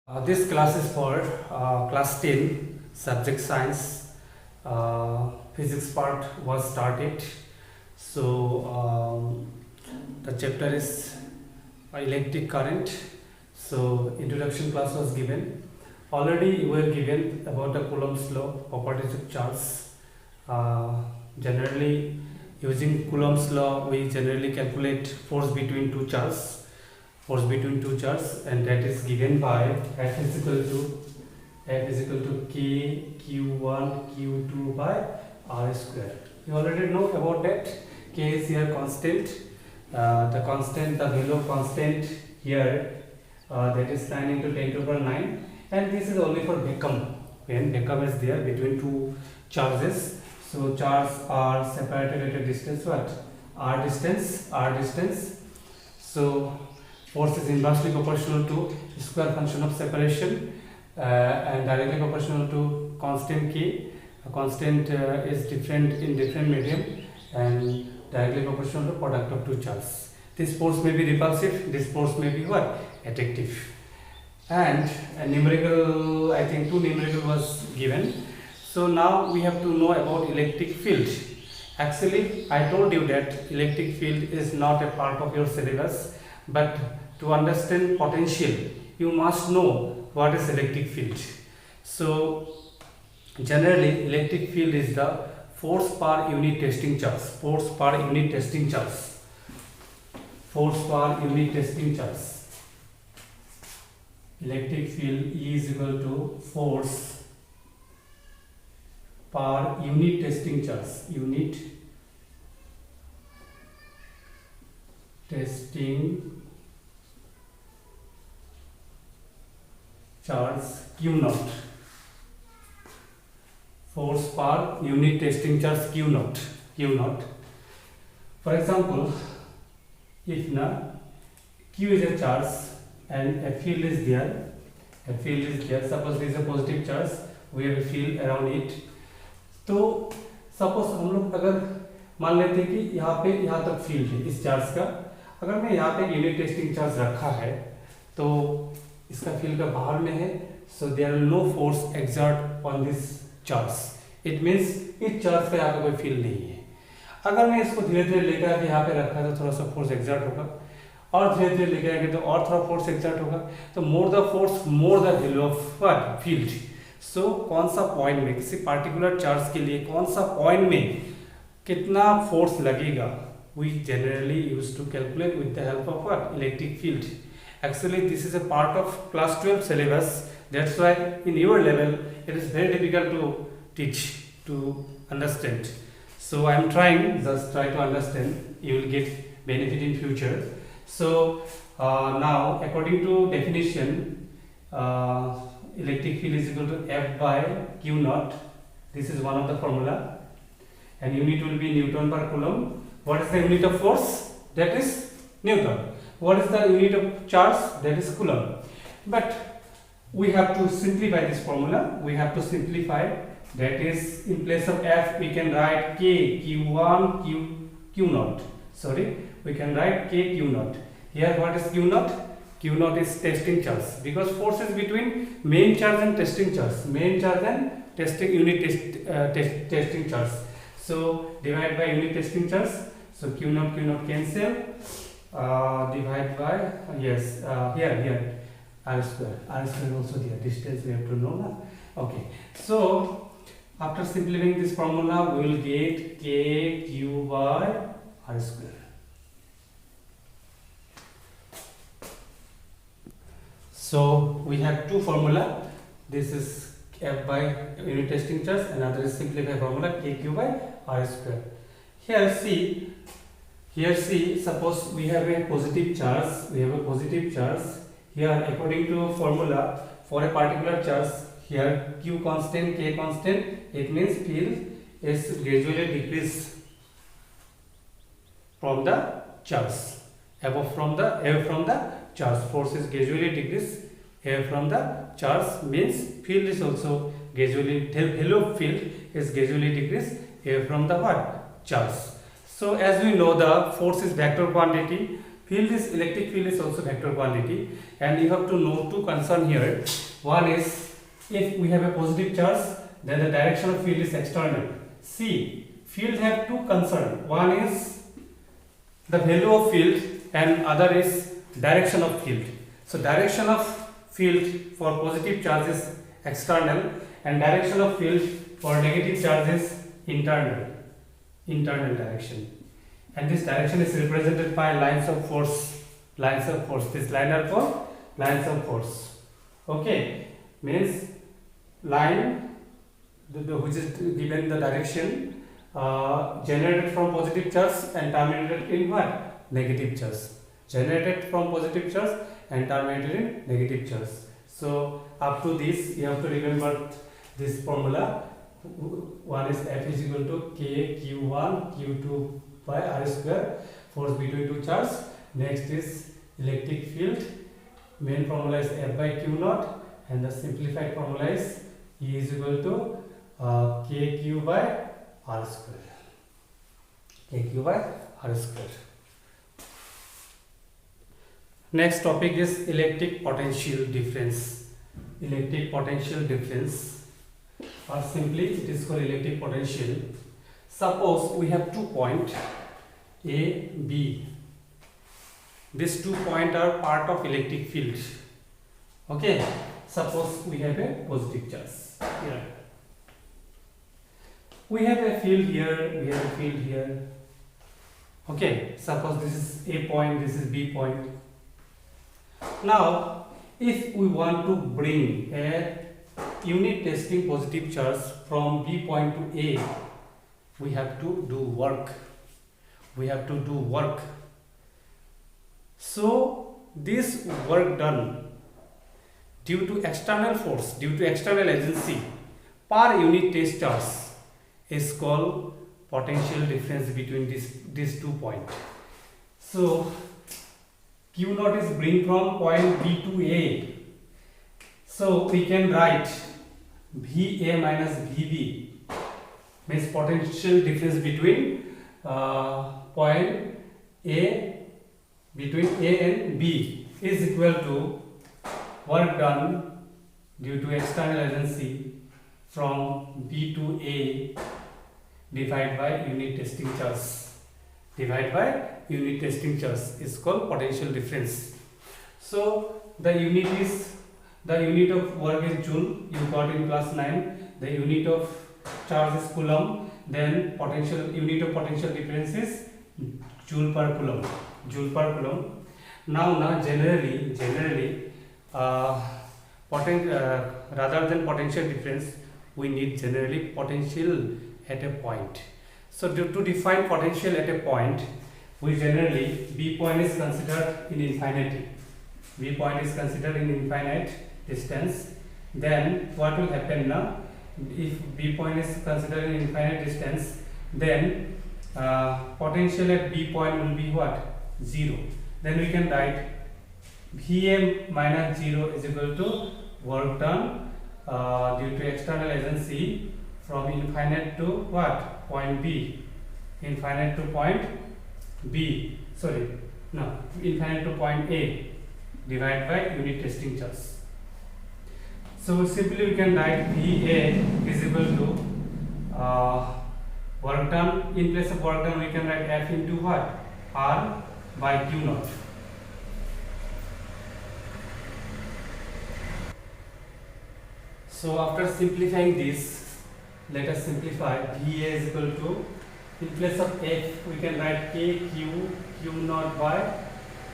This class is for class 10 subject science. Physics part was started. So the chapter is electric current. So introduction class was given. Already you were given about the Coulomb's law, properties of charge. Generally using Coulomb's law we generally calculate force between two charges. And that is given by F is equal to K Q1 Q2 by R square. You already know about that. K is here constant. The value of constant here that is 9 into 10 to the power 9, and this is only for vacuum. When vacuum is there between two charges, so charges are separated at a distance what? R distance. So force is inversely proportional to square function of separation and directly proportional to constant K. A constant is different in different medium and directly proportional to product of two charges. This force may be repulsive, this force may be what? Attractive. And a numerical, I think two numerical was given. So now we have to know about electric field. Actually, I told you that electric field is not a part of your syllabus, but to understand potential you must know what is electric field. So generally electric field is the force per unit testing charge. Electric field is equal to force per unit testing charge Q naught. Force per unit testing charge Q naught. For example, if Q is a charge and a field is there, suppose this is a positive charge, we have a field around it. तो suppose हम लोग अगर मान लेते हैं कि यहाँ तक फील्ड है इस चार्ज का, अगर मैं यहाँ पे यूनिट टेस्टिंग चार्ज रखा है तो इसका फील्ड का बाहर में है, so there are no force exert on this charge. It means इस चार्ज पे यहाँ पे कोई फील्ड नहीं है. अगर मैं इसको धीरे धीरे लेकर आके यहाँ पे रखा तो थोड़ा सा फोर्स एक्सर्ट होगा, और धीरे धीरे लेकर आके तो और थोड़ा फोर्स एक्सर्ट होगा. तो more the force more the value of what? Field. So कौन सा पॉइंट में किसी पार्टिकुलर चार्ज के लिए कौन सा पॉइंट में कितना फोर्स लगेगा, we generally use to calculate with the help of what? Electric field. Actually, this is a part of class 12 syllabus. That's why in your level it is very difficult to teach, to understand. So I am trying, just try to understand. You will get benefit in future. So now, according to definition, electric field is equal to F by Q naught. This is one of the formula, and unit will be Newton per Coulomb. What is the unit of force? That is Newton. What is the unit of charge? That is Coulomb. But we have to simplify this formula. That is, in place of F we can write K Q1 Q naught. We can write K Q naught. Here what is Q naught? Q naught is testing charge, because force is between main charge and testing charge. Testing charge. So divide by unit testing charge. So Q naught cancel. Divide by here R square also there. Distance we have to know now. Okay. So after simplifying this formula, we will get K Q by R square. So we have two formula. This is F by unit testing charge, another is simplified formula K Q by R square. Here see, suppose we have a positive charge. Here according to formula, for a particular charge, here Q constant, K constant, it means field is gradually decreased from the charge. Away from the charge, force is gradually decreased away from the charge, means field is also gradually, the value of field is gradually decreased away from the what? Charge. So as we know, the force is vector quantity, electric field is also vector quantity, and you have to know two concern here. One is, if we have a positive charge, then the direction of field is external. See, field have two concern. One is the value of field and other is direction of field. So direction of field for positive charge is external and direction of field for negative charge is internal direction. And this direction is represented by lines of force. This line are called lines of force. Okay, means line which is given the direction generated from positive charge and terminated in what? Negative charge. Generated from positive charge and terminated in negative charge. So up to this you have to remember this formula. One is F is equal to K Q1 Q2 by R square, force between two charges. Next is electric field. Main formula is F by Q naught, and the simplified formula is E is equal to KQ by R square. KQ by R square. Next topic is electric potential difference. Electric potential difference, or simply it is called electric potential. Suppose we have 2 points A, B. These 2 points are part of electric field. Okay, suppose we have a positive charge here. We have a field here, we have a field here. Okay, suppose this is A point, this is B point. Now, if we want to bring a unit testing positive charge from B point to A, we have to do work. So this work done due to external force, due to external agency per unit test charge is called potential difference between these 2 points. So Q naught is bring from point B to A. So we can write VA minus VB means potential difference between point A, between A and B is equal to work done due to external agency from B to A divided by unit testing charge. Is called potential difference. So the unit of work is joule, you got in class 9. The unit of charge is coulomb. Then unit of potential difference is joule per coulomb. Now generally rather than potential difference, we need generally potential at a point. So to define potential at a point, we generally B point is considered in infinity. Distance. Then what will happen now? If B point is considered in infinite distance, then potential at B point will be what? 0. Then we can write VA minus 0 is equal to work done due to external agency from infinite to what? Point B. Infinite to point A divided by unit testing charge. So simply we can write VA is equal to work done. In place of work done, we can write F into what? R by Q naught. So after simplifying this, let us simplify. VA is equal to, in place of F, we can write Q naught by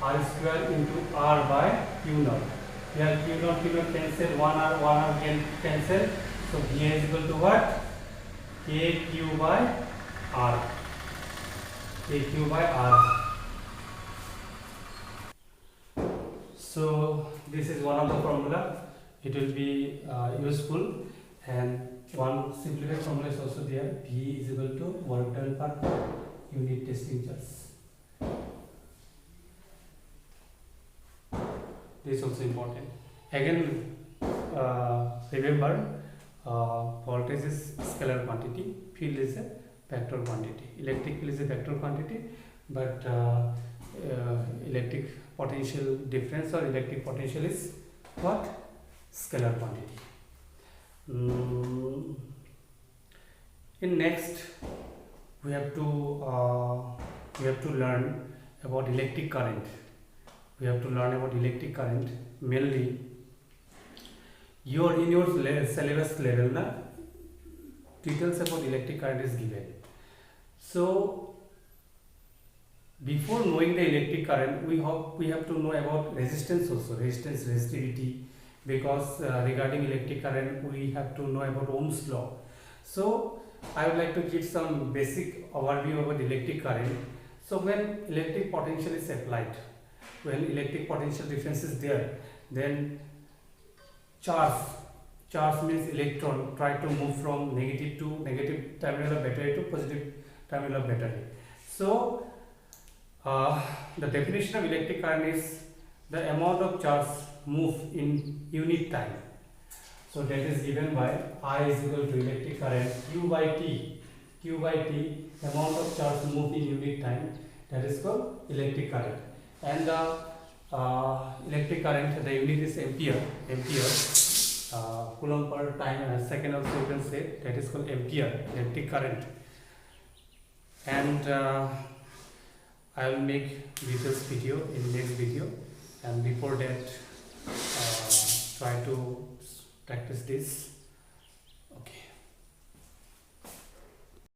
R square into R by Q naught. Here Q naught cancel, 1R can cancel. So VA is equal to what? KQ by R. So this is one of the formula. It will be useful, and one simplified formula is also there. V is equal to work done per unit testing charge. This is also important. Again, remember, voltage is scalar quantity, field is a vector quantity. Electric field is a vector quantity, but electric potential difference or electric potential is what? Scalar quantity. In next we have to learn about electric current. Mainly in your syllabus level na details about electric current is given. So before knowing the electric current, we have to know about resistance also, resistivity, because regarding electric current we have to know about Ohm's law. So I would like to give some basic overview about electric current. So when electric potential is applied, when electric potential difference is there, then charge means electron try to move from negative terminal of battery to positive terminal of battery. So the definition of electric current is the amount of charge move in unit time. So that is given by I is equal to electric current Q by T, amount of charge move in unit time, that is called electric current. And the electric current, the unit is ampere, coulomb per time second also you can say, that is called ampere, electric current. And I will make details video in next video, and before that try to practice this.